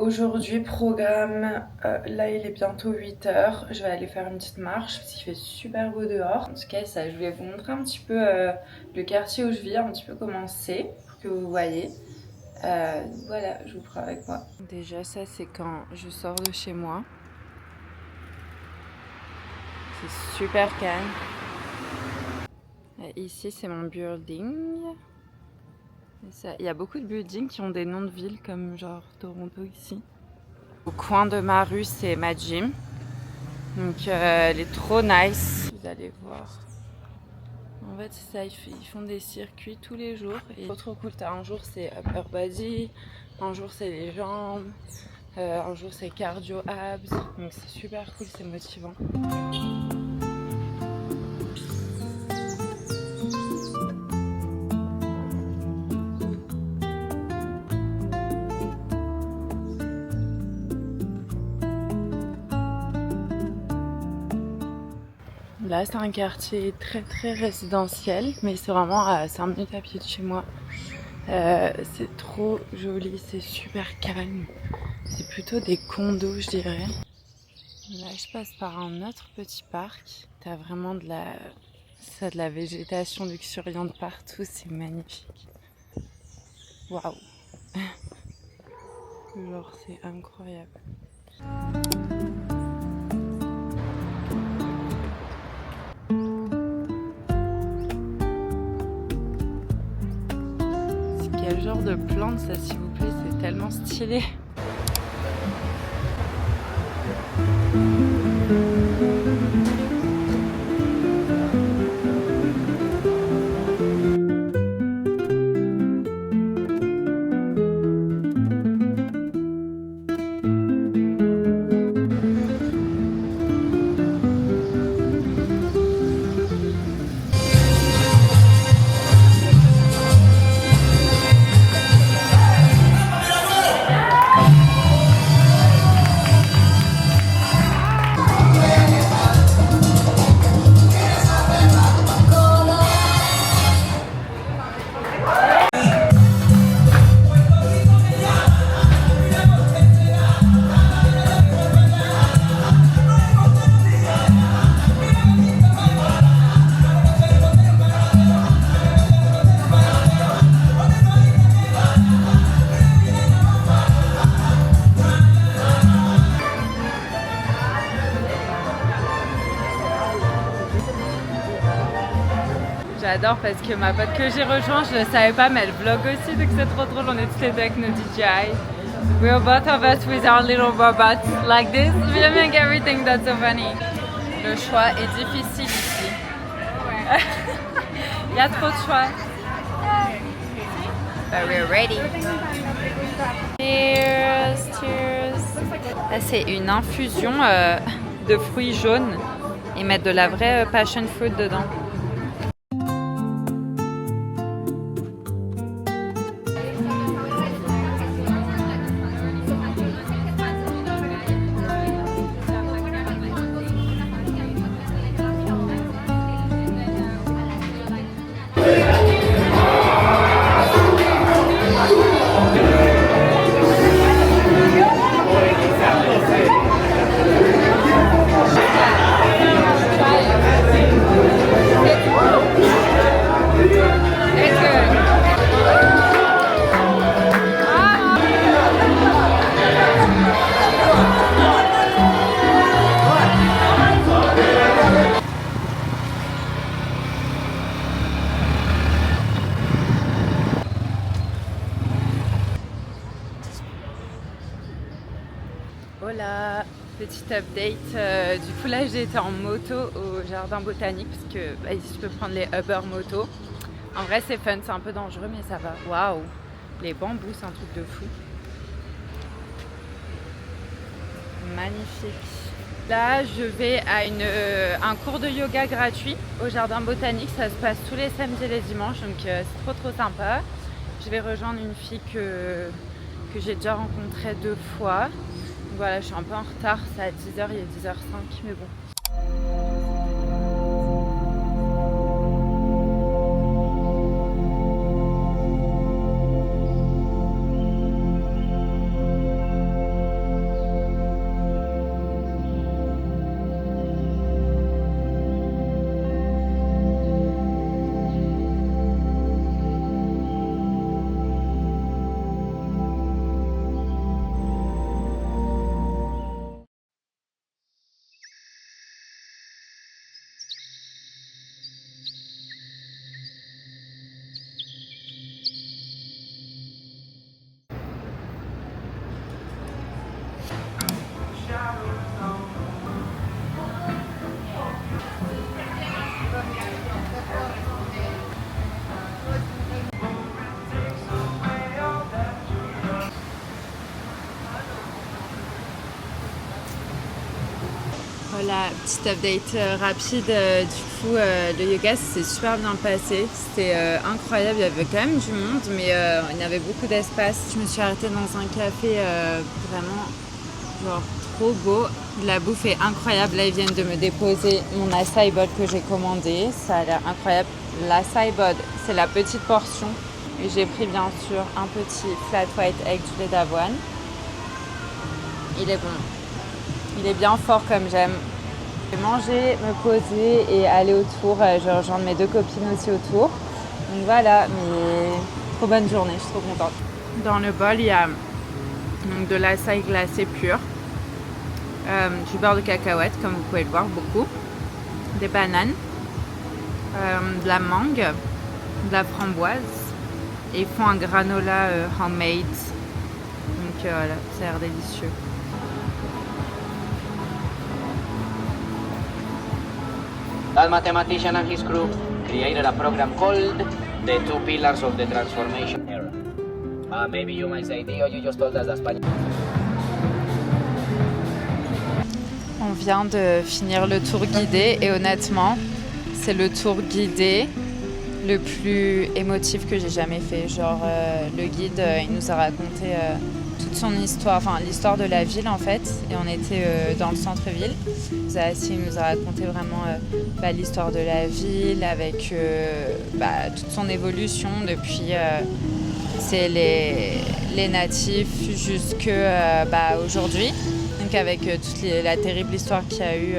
Aujourd'hui, programme, là il est bientôt 8 h. Je vais aller faire une petite marche parce qu'il fait super beau dehors. En tout cas, ça, je vais vous montrer un petit peu le quartier où je vis, un petit peu comment c'est, pour que vous voyez. Voilà, je vous prends avec moi. Déjà, ça c'est quand je sors de chez moi. C'est super calme. Ici, c'est mon building. Il y a beaucoup de buildings qui ont des noms de villes comme genre Toronto ici. Au coin de ma rue, c'est ma gym. Donc elle est trop nice. Vous allez voir. En fait, c'est ça, ils font des circuits tous les jours. Et trop cool. Un jour, c'est upper body. Un jour, c'est les jambes. Un jour, c'est cardio abs. Donc c'est super cool, c'est motivant. Là, c'est un quartier très très résidentiel, mais c'est vraiment à 5 minutes à pied de chez moi. C'est trop joli, c'est super calme. C'est plutôt des condos, je dirais. Là, je passe par un autre petit parc. T'as vraiment de la végétation luxuriante partout, c'est magnifique. Waouh! Genre, c'est incroyable. Quel genre de plante ça, s'il vous plaît, c'est tellement stylé. J'adore parce que ma pote que j'ai rejoint, je le savais pas, mais elle vlog aussi, donc c'est trop drôle. On est toutes les deux avec nos DJI. We're both of us with our little robots like this, filming everything. That's so funny. Le choix est difficile ici. Il y a trop de choix. But we're ready. Cheers, cheers. Là, c'est une infusion de fruits jaunes. Ils mettent de la vraie passion fruit dedans. Voilà, petite update. Du coup là j'ai été en moto au jardin botanique parce que ici je peux prendre les Uber moto. En vrai c'est fun, c'est un peu dangereux mais ça va. Waouh, les bambous c'est un truc de fou. Magnifique. Là je vais à un cours de yoga gratuit au jardin botanique. Ça se passe tous les samedis et les dimanches, donc c'est trop sympa. Je vais rejoindre une fille que j'ai déjà rencontrée 2 fois. Voilà, je suis un peu en retard, c'est à 10 h, il est 10 h 05, mais bon. Voilà, petite update rapide. Du coup, le yoga s'est super bien passé. C'était incroyable. Il y avait quand même du monde, mais il y avait beaucoup d'espace. Je me suis arrêtée dans un café vraiment genre trop beau. La bouffe est incroyable. Là, ils viennent de me déposer mon acai bowl que j'ai commandé. Ça a l'air incroyable. L'acai bowl, c'est la petite portion. Et j'ai pris bien sûr un petit flat white egg du lait d'avoine. Il est bon. Il est bien fort comme j'aime. Je vais manger, me poser et aller autour. Je vais rejoindre mes 2 copines aussi autour. Donc voilà, mais trop bonne journée, je suis trop contente. Dans le bol, il y a donc, de l'acai glacé pur, du beurre de cacahuète, comme vous pouvez le voir, beaucoup, des bananes, de la mangue, de la framboise, et ils font un granola homemade. Donc voilà, ça a l'air délicieux. That mathematician and his crew created a program called the Two Pillars of the Transformation Era. Maybe you might say, Dio, you just told us that Spanish. On vient de finir le tour guidé et honnêtement, c'est le tour guidé le plus émotif que j'ai jamais fait. Genre, le guide, il nous a raconté toute son histoire, enfin l'histoire de la ville en fait, et on était dans le centre-ville. Il nous a raconté vraiment l'histoire de la ville avec toute son évolution depuis c'est les natifs jusque aujourd'hui. Donc avec toute la terrible histoire qu'il y a eu,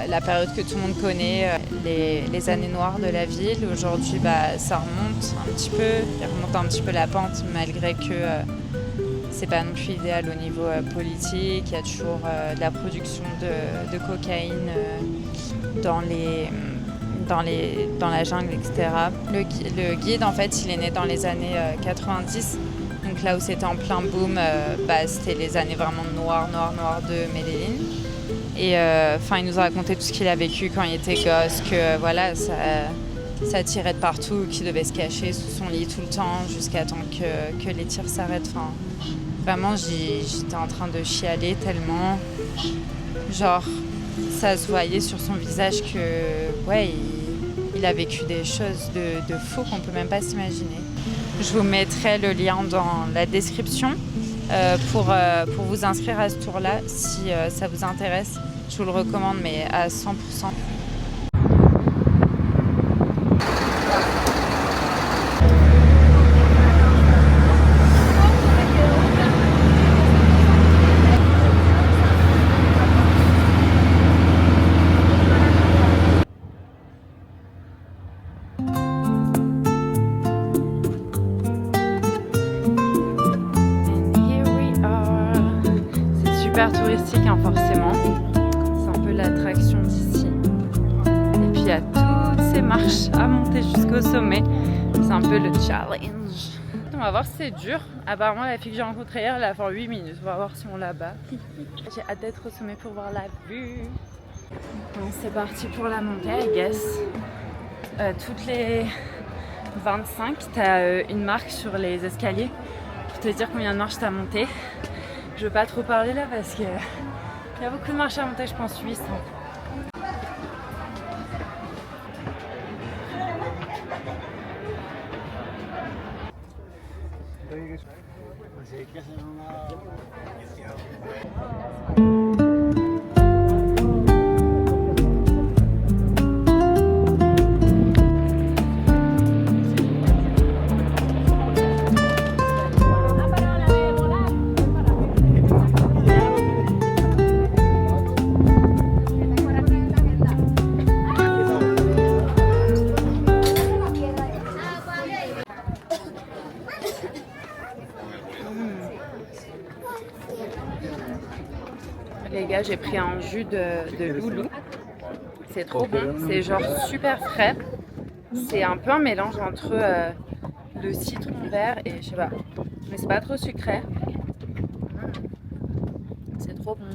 la période que tout le monde connaît, les années noires de la ville. Aujourd'hui, ça remonte un petit peu, il remonte un petit peu la pente malgré que c'est pas non plus idéal au niveau politique. Il y a toujours de la production de cocaïne dans la jungle, etc. Le guide, en fait, il est né dans les années 90. Donc là où c'était en plein boom, c'était les années vraiment noires de Medellín. Et il nous a raconté tout ce qu'il a vécu quand il était gosse, que voilà, ça tirait de partout, qu'il devait se cacher sous son lit tout le temps jusqu'à temps que les tirs s'arrêtent. Enfin, vraiment, j'étais en train de chialer tellement, genre, ça se voyait sur son visage que, ouais, il a vécu des choses de fou qu'on peut même pas s'imaginer. Je vous mettrai le lien dans la description pour vous inscrire à ce tour-là si ça vous intéresse. Je vous le recommande, mais à 100%. Super touristique, hein, forcément. C'est un peu l'attraction d'ici. Et puis il y a toutes ces marches à monter jusqu'au sommet. C'est un peu le challenge. On va voir si c'est dur. Apparemment, la fille que j'ai rencontrée hier, elle a fait 8 minutes. On va voir si on la bat. J'ai hâte d'être au sommet pour voir la vue. Bon, c'est parti pour la montée, I guess. Toutes les 25, t'as une marque sur les escaliers pour te dire combien de marches t'as monté. Je veux pas trop parler là parce qu'il y a beaucoup de marches à monter, je pense 800. Les gars, j'ai pris un jus de loulou. C'est trop bon. C'est genre super frais. C'est un peu un mélange entre le citron vert et je sais pas. Mais c'est pas trop sucré. C'est trop bon.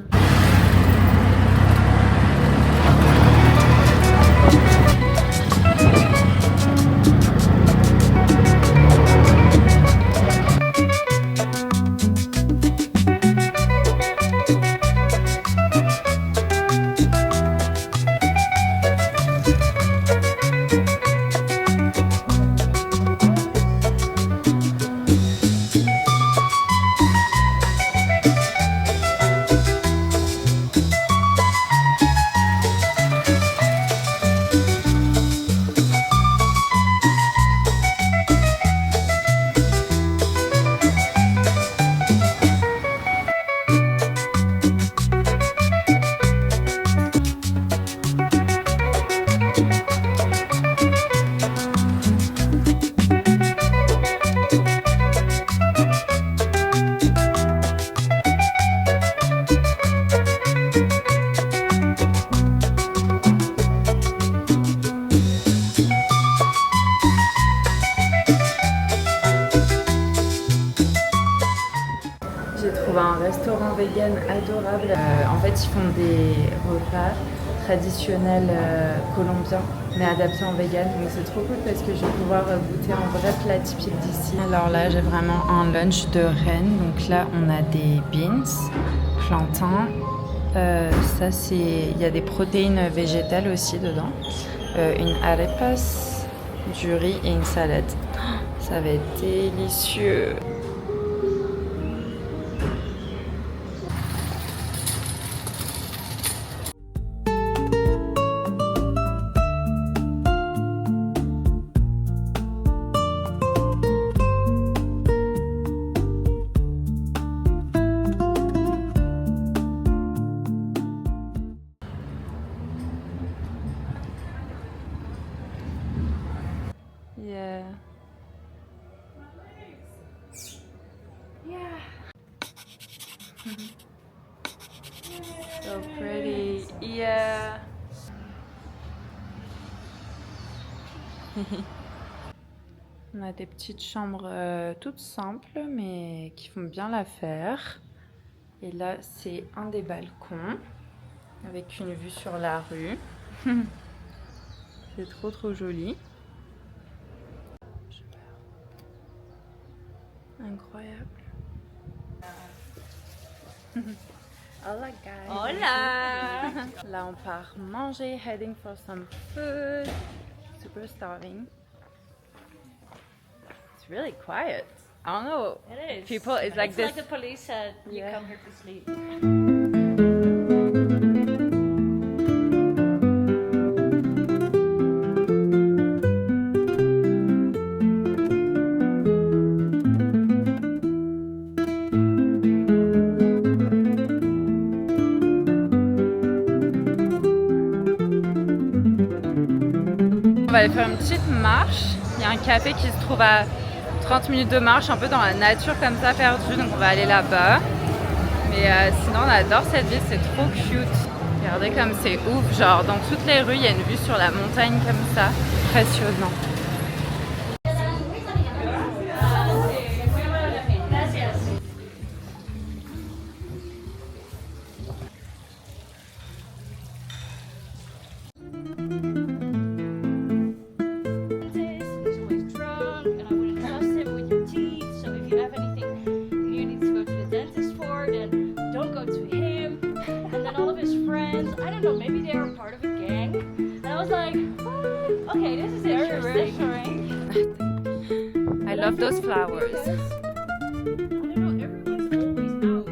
trouvé un restaurant vegan adorable. En fait, ils font des repas traditionnels colombiens, mais adaptés en vegan. Donc c'est trop cool parce que je vais pouvoir goûter un vrai plat typique d'ici. Alors là, j'ai vraiment un lunch de reine. Donc là, on a des beans, plantains. Ça, c'est... Il y a des protéines végétales aussi dedans. Une arepas, du riz et une salade. Ça va être délicieux. Yeah. Yeah. So pretty. Yeah. On a des petites chambres toutes simples mais qui font bien l'affaire. Et là, c'est un des balcons avec une vue sur la rue. C'est trop joli. Incroyable. Hola guys. Hola! Là on part manger, heading for some food. Super starving. It's really quiet. I don't know. It is. People, it's like this. Like the police said, you Yeah. come here to sleep. On va aller faire une petite marche. Il y a un café qui se trouve à 30 minutes de marche, un peu dans la nature comme ça, perdu. Donc on va aller là-bas. Mais sinon on adore cette ville, c'est trop cute. Regardez comme c'est ouf. Genre dans toutes les rues, il y a une vue sur la montagne comme ça. Impressionnant. He's always drunk, and I wouldn't trust him with your teeth. So if you have anything you need to go to the dentist for, then don't go to him. And then all of his friends, I don't know, maybe they were part of a gang. And I was like, what? Okay, this is interesting. I love those flowers. I don't know, everyone's always out.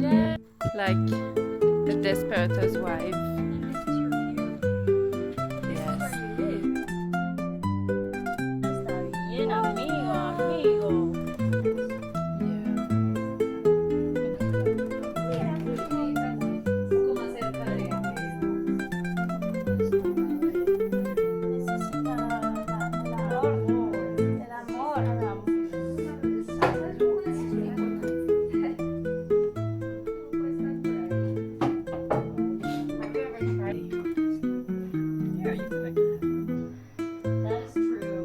Yeah. Like the Desperados wife. This is your view. Yes. Está bien, amigo, amigo. That is true.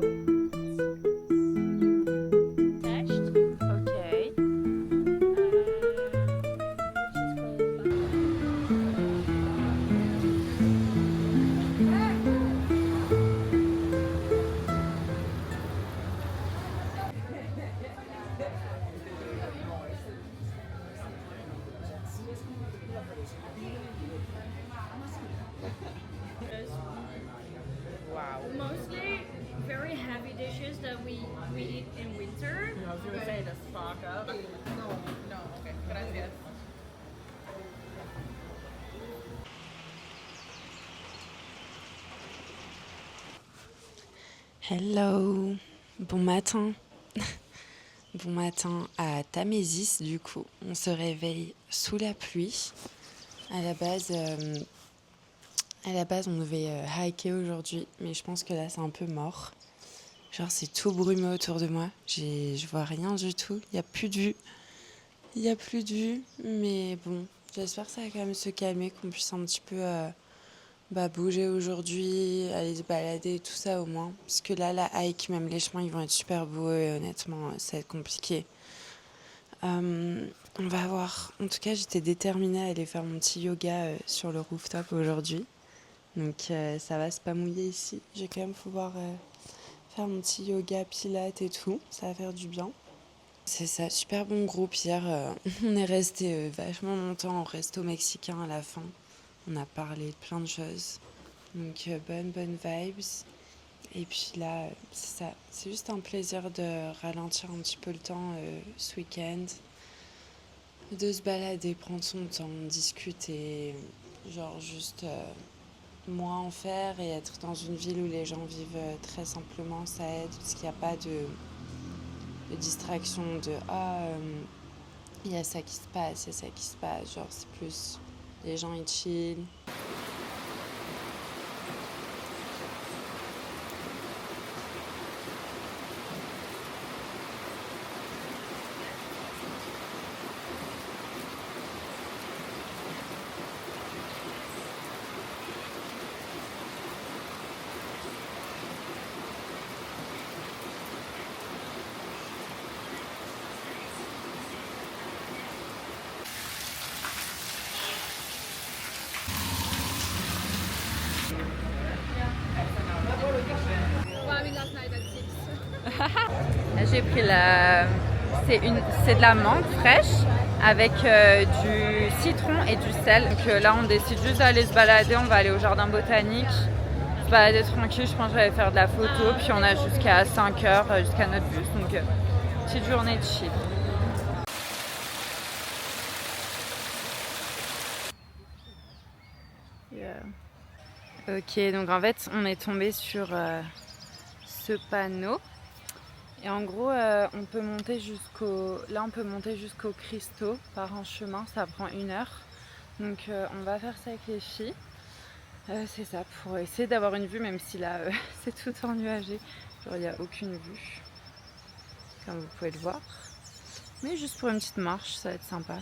Next. Okay. Wow. Mostly very heavy dishes that we eat in winter. I was gonna say to stock up. No, okay, gracias. Hello. Bon matin. Bon matin à Tamésis du coup. On se réveille sous la pluie. À la base, on devait hiker aujourd'hui, mais je pense que là c'est un peu mort. Genre c'est tout brumeux autour de moi. Je vois rien du tout. Il n'y a plus de vue. Il n'y a plus de vue, mais bon, j'espère que ça va quand même se calmer, qu'on puisse un petit peu bouger aujourd'hui, aller se balader, tout ça au moins. Parce que là, la hike, même les chemins, ils vont être super beaux et honnêtement, ça va être compliqué On va voir. En tout cas, j'étais déterminée à aller faire mon petit yoga sur le rooftop aujourd'hui. Donc ça va, c'est pas mouillé ici. Je vais quand même pouvoir faire mon petit yoga, pilates et tout. Ça va faire du bien. C'est ça, super bon groupe. Hier, on est resté vachement longtemps au resto mexicain à la fin. On a parlé de plein de choses. Donc bonnes vibes. Et puis là, c'est ça. C'est juste un plaisir de ralentir un petit peu le temps ce week-end. De se balader, prendre son temps, discuter. Genre juste moins en faire et être dans une ville où les gens vivent très simplement, ça aide. Parce qu'il n'y a pas de distraction de il y a ça qui se passe, il y a ça qui se passe. Genre c'est plus les gens ils chill. J'ai pris c'est de la mangue fraîche avec du citron et du sel. Donc là on décide juste d'aller se balader, on va aller au jardin botanique, se balader tranquille, je pense que je vais aller faire de la photo, puis on a jusqu'à 5h, jusqu'à notre bus, donc petite journée de chill. Ok, donc en fait on est tombé sur ce panneau. Et en gros, on peut monter jusqu'au Cristo par un chemin, ça prend 1 heure. Donc on va faire ça avec les filles. C'est ça, pour essayer d'avoir une vue, même si là c'est tout ennuagé. Genre il n'y a aucune vue, comme vous pouvez le voir. Mais juste pour une petite marche, ça va être sympa.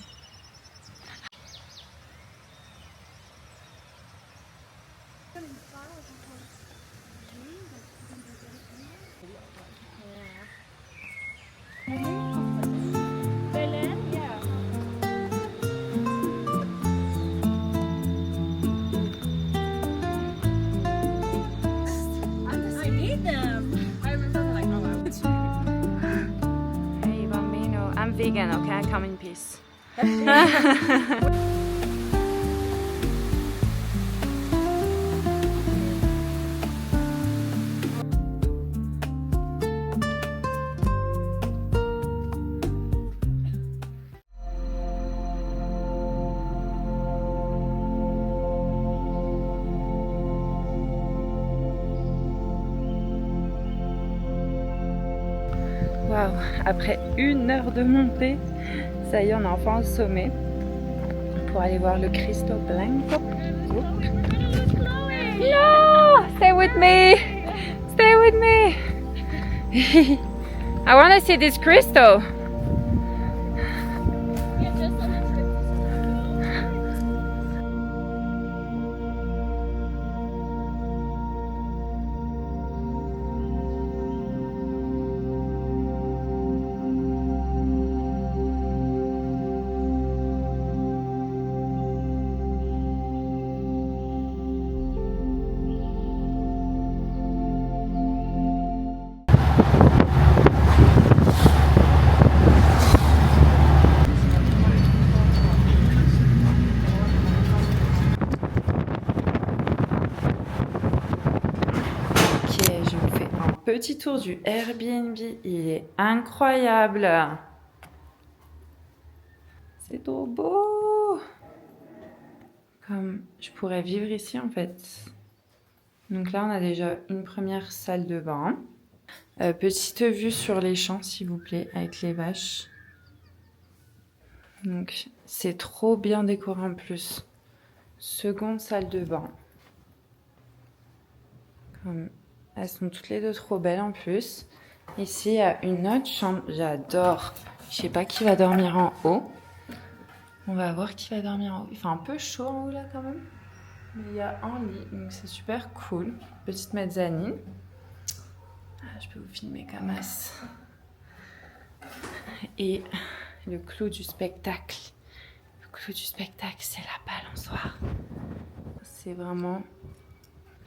I'm vegan, okay? Come in peace. Waouh, après 1 heure de montée, ça y est, on est enfin au sommet pour aller voir le Cristo Blanco. No, stay with me, stay with me. I want to see this Cristo. Petit tour du Airbnb, il est incroyable. C'est trop beau. Comme je pourrais vivre ici en fait. Donc là on a déjà une première salle de bain. Petite vue sur les champs s'il vous plaît avec les vaches. Donc c'est trop bien décoré en plus. Seconde salle de bain. Comme elles sont toutes les deux trop belles en plus. Ici, il y a une autre chambre. J'adore. Je sais pas qui va dormir en haut. On va voir qui va dormir en haut. Il fait un peu chaud en haut là quand même. Mais il y a un lit, donc c'est super cool. Petite mezzanine. Ah, je peux vous filmer comme as. Et Le clou du spectacle. Le clou du spectacle, c'est la balançoire. C'est vraiment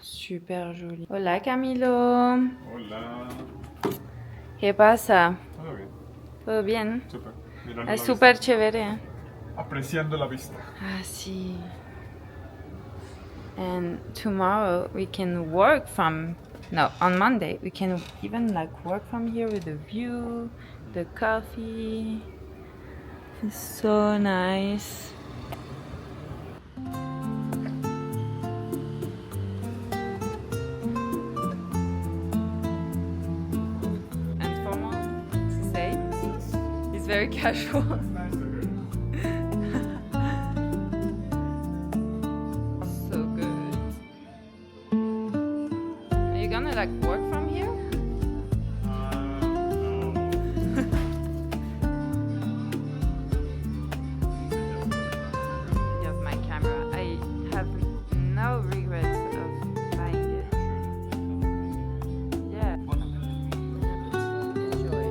super joli. Hola Camilo. Hola. ¿Qué pasa? Todo bien. ¿Todo bien? Súper. Mirando Es la súper vista. chévere. Apreciando la vista. Ah, sí. And tomorrow we can work from, no, on Monday we can even like work from here with the view, the coffee. It's so nice. And formal to say, it's very casual. So good. Are you gonna like work from here? Of my camera. I have no regrets of buying it. Yeah. Enjoy.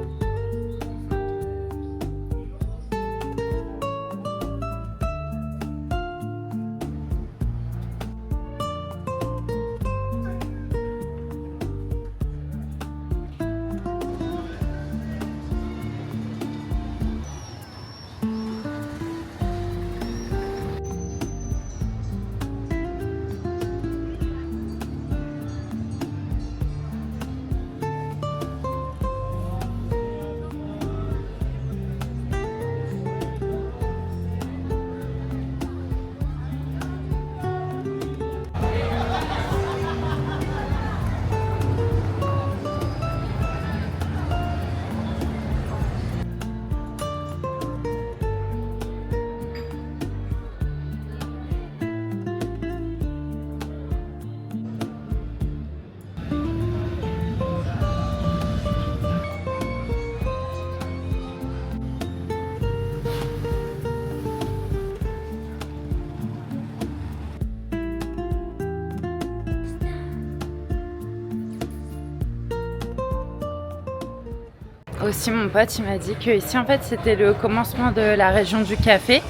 Aussi mon pote il m'a dit que ici en fait c'était le commencement de la région du café.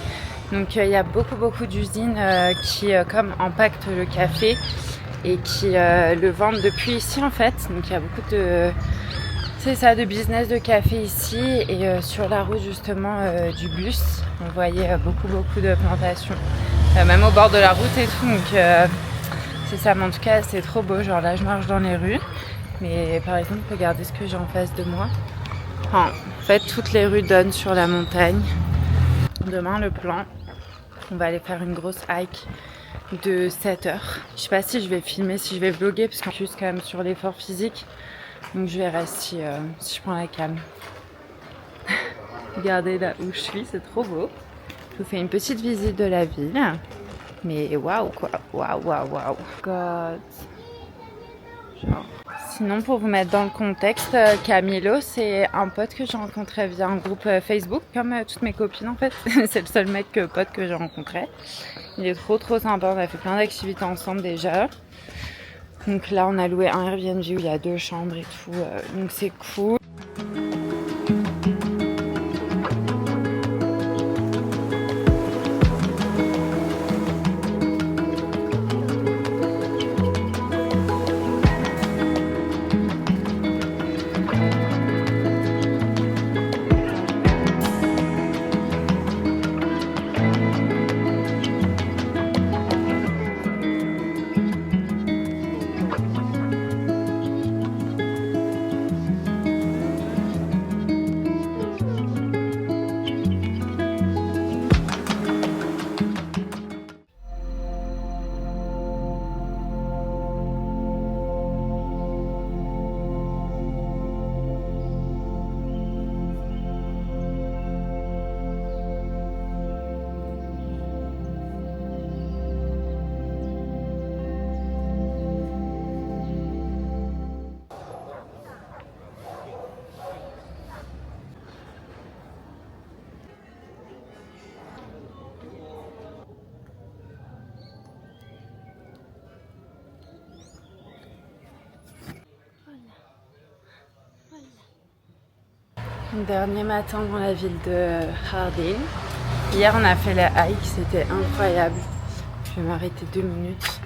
Donc il y a beaucoup d'usines qui comme empaquetent le café et qui le vendent depuis ici en fait. Donc il y a beaucoup de, c'est ça, de business de café ici. Et sur la route justement du bus on voyait beaucoup de plantations, même au bord de la route et tout. Donc c'est ça, mais en tout cas c'est trop beau. Genre là je marche dans les rues, mais par exemple regardez ce que j'ai en face de moi. Enfin, en fait, toutes les rues donnent sur la montagne. Demain, le plan, on va aller faire une grosse hike de 7 heures. Je sais pas si je vais filmer, si je vais vlogger, parce qu'on est juste quand même sur l'effort physique. Donc je verrai si je prends la cam. Regardez là où je suis, c'est trop beau. Je vous fais une petite visite de la ville. Mais waouh quoi, waouh. God. Genre. Sinon, pour vous mettre dans le contexte, Camilo, c'est un pote que j'ai rencontré via un groupe Facebook, comme toutes mes copines en fait. C'est le seul pote que j'ai rencontré. Il est trop sympa, on a fait plein d'activités ensemble déjà. Donc là, on a loué un Airbnb où il y a 2 chambres et tout, donc c'est cool. Dernier matin dans la ville de Hardin. Hier on a fait la hike, c'était incroyable. Je vais m'arrêter 2 minutes.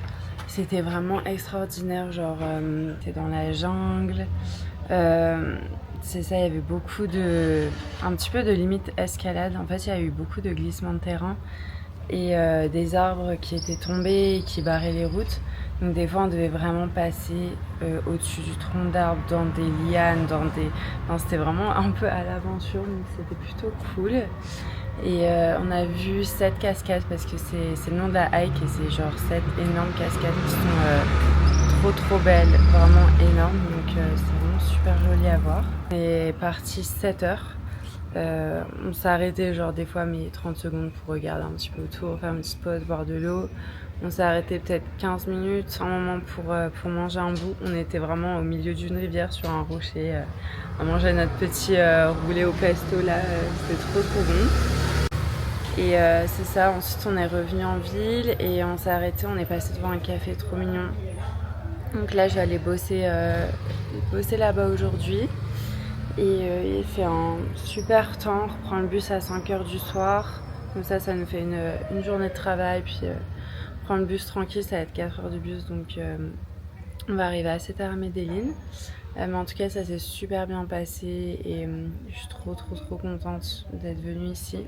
C'était vraiment extraordinaire, genre c'était dans la jungle. C'est ça, il y avait beaucoup de... un petit peu de limite escalade. En fait il y a eu beaucoup de glissements de terrain et des arbres qui étaient tombés et qui barraient les routes. Donc des fois on devait vraiment passer au-dessus du tronc d'arbre, dans des lianes, dans des... Enfin, c'était vraiment un peu à l'aventure, donc c'était plutôt cool. Et on a vu 7 cascades parce que c'est le nom de la hike et c'est genre 7 énormes cascades qui sont trop belles, vraiment énormes. Donc c'est vraiment super joli à voir. On est parti 7 heures. On s'est arrêté genre des fois mais 30 secondes pour regarder un petit peu autour, faire une petite pause, boire de l'eau. On s'est arrêté peut-être 15 minutes, un moment pour manger un bout. On était vraiment au milieu d'une rivière sur un rocher. On mangeait notre petit roulé au pesto là, c'était trop bon. Et c'est ça, ensuite on est revenu en ville et on s'est arrêté, on est passé devant un café trop mignon. Donc là je vais aller bosser là-bas aujourd'hui. Et il fait un super temps, on reprend le bus à 5h du soir. Comme ça nous fait une journée de travail. Puis prendre le bus tranquille, ça va être 4 heures de bus. Donc on va arriver assez tard à Medellín. Mais en tout cas ça s'est super bien passé et je suis trop contente d'être venue ici.